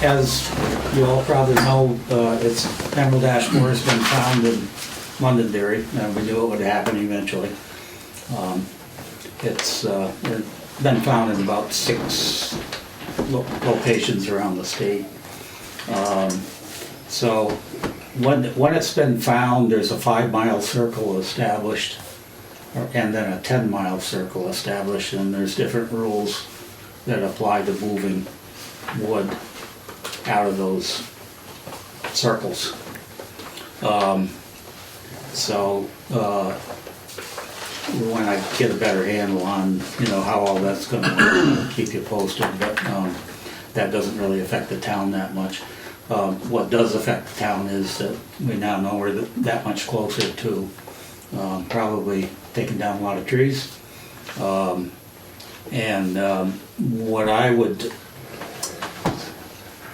as you all probably know, it's emerald ash borer has been found in Londonderry, and we knew it would happen eventually. It's been found in about 6 locations around the state. So when it's been found, there's a 5-mile circle established, and then a 10-mile circle established, and there's different rules that apply to moving wood out of those circles. When I get a better handle on, how all that's going to work, I'll keep you posted, but that doesn't really affect the town that much. What does affect the town is that we now know we're that much closer to probably taking down a lot of trees.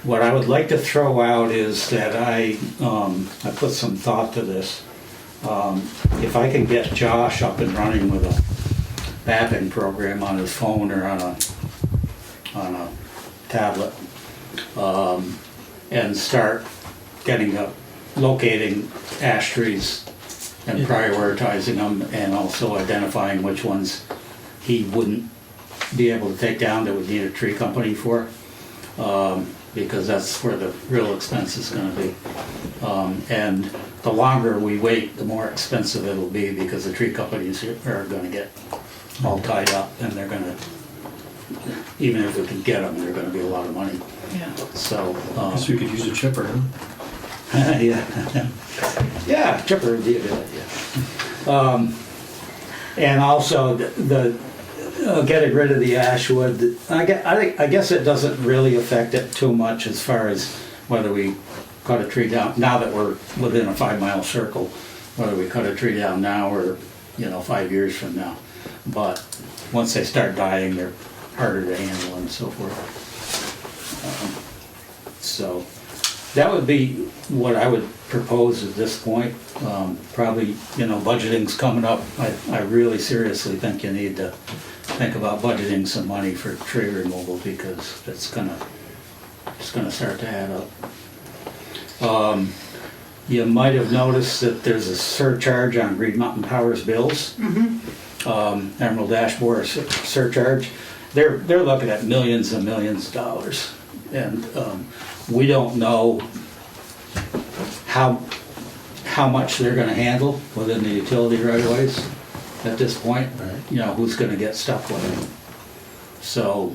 What I would like to throw out is that I put some thought to this. If I can get Josh up and running with a mapping program on his phone or on a tablet, and start locating ash trees and prioritizing them, and also identifying which ones he wouldn't be able to take down that would need a tree company for, because that's where the real expense is going to be. And the longer we wait, the more expensive it'll be, because the tree companies are going to get all tied up, and they're going to, even if we can get them, they're going to be a lot of money. Yeah. So we could use a chipper, huh? Yeah, chipper would be a good idea. And also getting rid of the ash wood, I guess it doesn't really affect it too much as far as whether we cut a tree down, now that we're within a 5-mile circle, whether we cut a tree down now or 5 years from now. But once they start dying, they're harder to handle and so forth. So that would be what I would propose at this point. Probably, budgeting's coming up. I really seriously think you need to think about budgeting some money for tree removal, because it's gonna start to add up. You might have noticed that there's a surcharge on Green Mountain Power's bills. Mm-hmm. Emerald ash borer surcharge. They're looking at millions and millions of dollars, and we don't know how much they're going to handle within the utility right-of-ways at this point. Right. Who's going to get stuck with it. So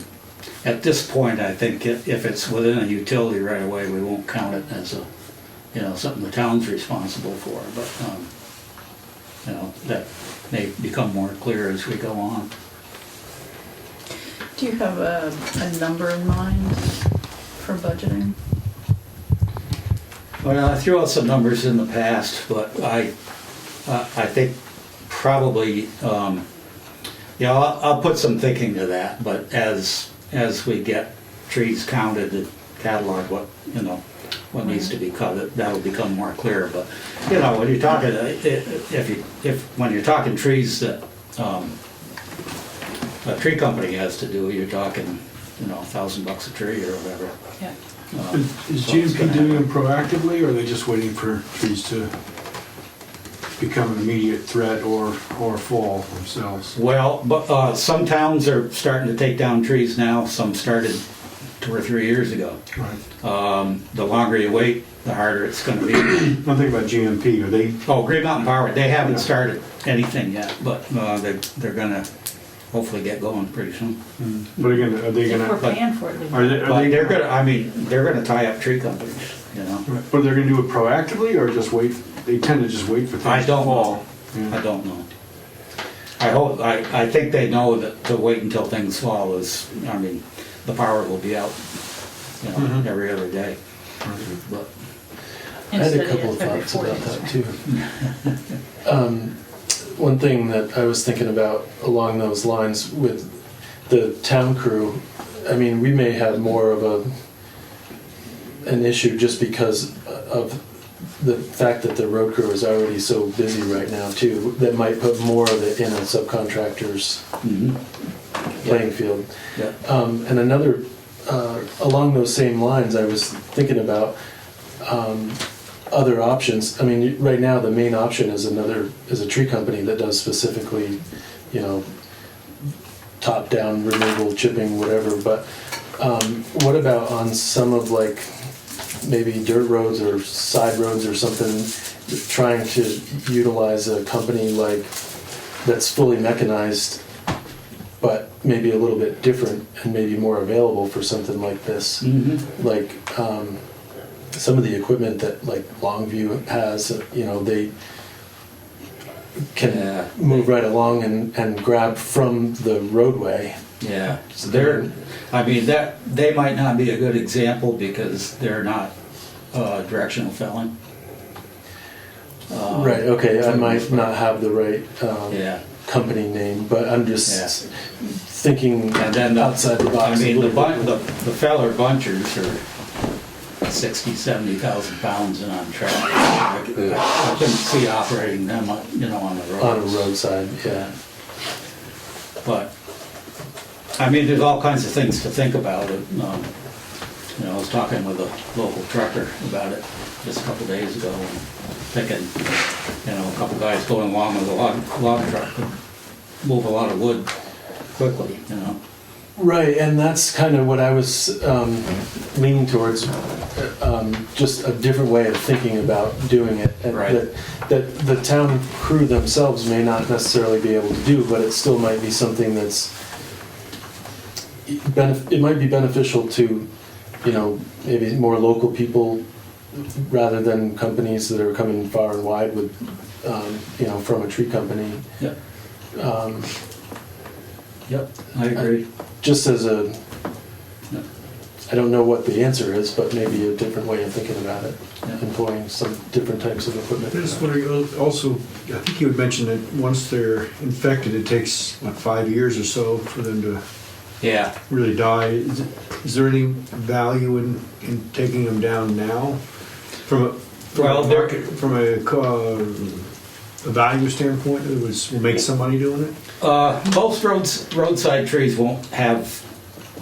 at this point, I think if it's within a utility right-of-way, we won't count it as something the town's responsible for. But that may become more clear as we go on. Do you have a number in mind for budgeting? Well, I threw out some numbers in the past, but I think probably, I'll put some thinking to that. But as we get trees counted and catalog what needs to be cut, that'll become more clear. But when you're talking, when you're talking trees that a tree company has to do, you're talking $1,000 a tree or whatever. Yeah. Is GNP doing them proactively, or are they just waiting for trees to become an immediate threat or fall themselves? Well, but some towns are starting to take down trees now. Some started 2 or 3 years ago. Right. The longer you wait, the harder it's going to be. I'm thinking about GNP. Are they? Oh, Green Mountain Power. They haven't started anything yet, but they're going to hopefully get going pretty soon. But again, are they going If we're to? paying for it. They're going to. I mean, they're going to tie up tree companies. But they're going to do it proactively, or just wait? They tend to just wait for things I don't to fall. know. Yeah. I don't know. I think they know that to wait until things fall is. I mean, the power will be out. Every other day. But I had a couple of thoughts about that too. One thing that I was thinking about along those lines with the town crew, I mean, we may have more of an issue just because of the fact that the road crew is already so busy right now too, that might put more of it in a subcontractor's playing field. Yeah. And another along those same lines, I was thinking about other options. I mean, right now the main option is a tree company that does specifically, you know, top-down removal, chipping, whatever. But what about on some of like maybe dirt roads or side roads or something, trying to utilize a company like that's fully mechanized, but maybe a little bit different and maybe more available for something like this. Mm-hmm. Like some of the equipment that like Longview has, you know, they can move right along and grab from the roadway. Yeah, so that they might not be a good example because they're not directional felling. Right, okay, I might not have the right Yeah. company name, but I'm just thinking And then outside the box. I mean, a the little bit. feller bunchers are 60,000-70,000 pounds and on track. I couldn't see operating them, you know, on the road. On a roadside, yeah. But, I mean, there's all kinds of things to think about. You know, I was talking with a local trucker about it just a couple days ago, and thinking, you know, a couple guys going along with a log truck could move a lot of wood quickly, you know. Right, and that's kind of what I was leaning towards, just a different way of thinking about doing it. And Right. that the town crew themselves may not necessarily be able to do, but it still might be something that's, it might be beneficial to, you know, maybe more local people rather than companies that are coming far and wide with, you know, from a tree company. Yep. Yep, I agree. Just as a, Yeah. I don't know what the answer is, but maybe a different way of thinking about it, Yeah. employing some different types of equipment. I just wondering, also, I think you had mentioned that once they're infected, it takes, what, 5 years or so for them to Yeah. really die. Is there any value in taking them down now? From a value standpoint, will make some money doing it? Most roadside trees won't have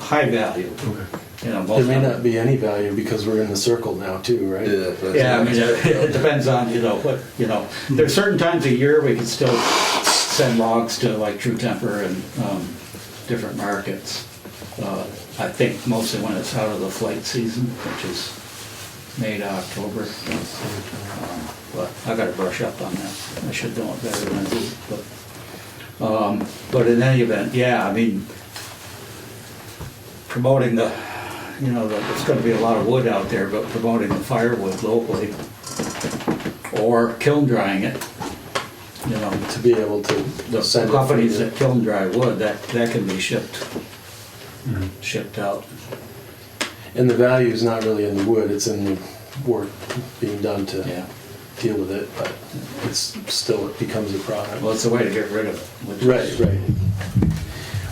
high value. Okay. You know, There most may of them. not be any value because we're in the circle now too, right? Yeah, I mean, it depends on, you know, what, you know, there's certain times a year we can still send logs to like True Temper and different markets. I think mostly when it's out of the flight season, which is May to October. But I gotta brush up on that. I should know it better than I do, but in any event, yeah, I mean, promoting the, you know, there's gonna be a lot of wood out there, but promoting the firewood locally or kiln drying it, you know, To be able to the send it companies through that kiln dry wood, that can be shipped out. And the value is not really in the wood, it's in the work being done to Yeah, deal with it, but it's still, it becomes a product. well, it's a way to get rid of it. which is- Right, right.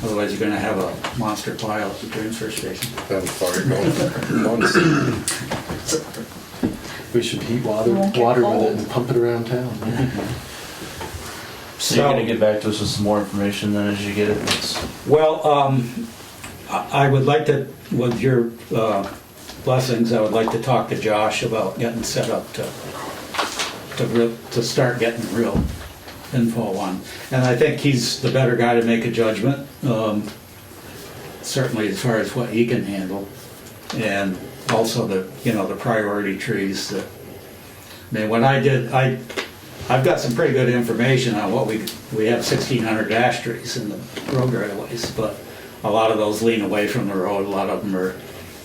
Otherwise, you're gonna have a monster pile at the transfer station. We should heat water with it and pump it around town. So you're gonna get back to us with some more information then as you get it? Well, I would like to, with your blessings, I would like to talk to Josh about getting set up to start getting real info on. And I think he's the better guy to make a judgment, certainly as far as what he can handle. And also the, you know, the priority trees that, I mean, when I did, I've got some pretty good information on what we have 1,600 ash trees in the road right of ways, but a lot of those lean away from the road, a lot of them are,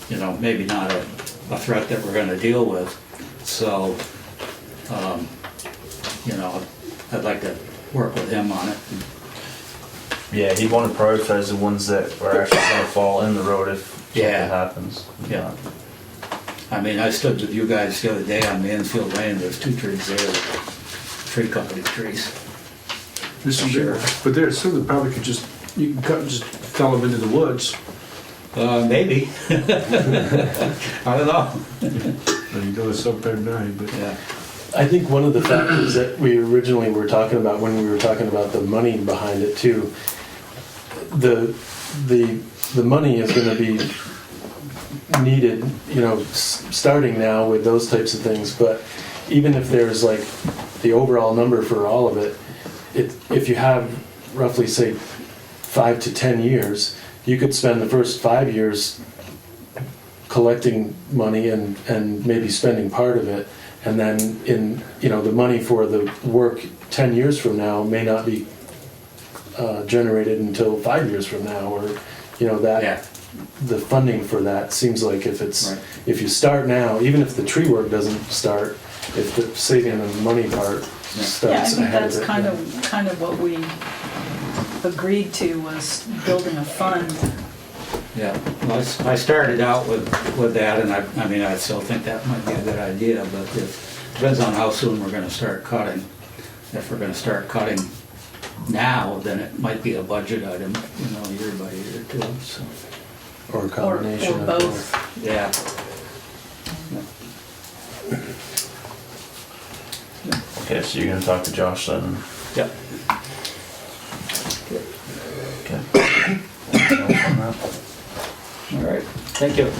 you know, maybe not a threat that we're gonna deal with. So, you know, I'd like to work with him on it. Yeah, he'd want to prioritize the ones that are actually gonna fall in the road if something Yeah. happens. Yeah. I mean, I stood with you guys the other day on Mansfield Lane, there's 2 trees there, tree company trees. This is Sure. But there's some that probably could just, you can cut, just fell them into the woods. Maybe. I don't know. You go to sometime night, but. Yeah. I think one of the factors that we originally were talking about when we were talking about the money behind it too, the money is going to be needed, you know, starting now with those types of things, but even if there's like the overall number for all of it, if you have roughly, say, 5 to 10 years, you could spend the first 5 years collecting money and maybe spending part of it, and then the money for the work 10 years from now may not be generated until 5 years from now, or Yeah. the funding for that seems like if Right. if you start now, even if the tree work doesn't start, if the saving the money part Yeah, I starts think ahead that's of it. kind of what we agreed to, was building a fund. Yeah, well, I started out with that, and I mean, I still think that might be a good idea, but it depends on how soon we're gonna start cutting. If we're gonna start cutting now, then it might be a budget item, year by year too, so, Or a Or combination of both. yeah. Okay, so you're gonna talk to Josh then? Yep. Okay. All right, thank you.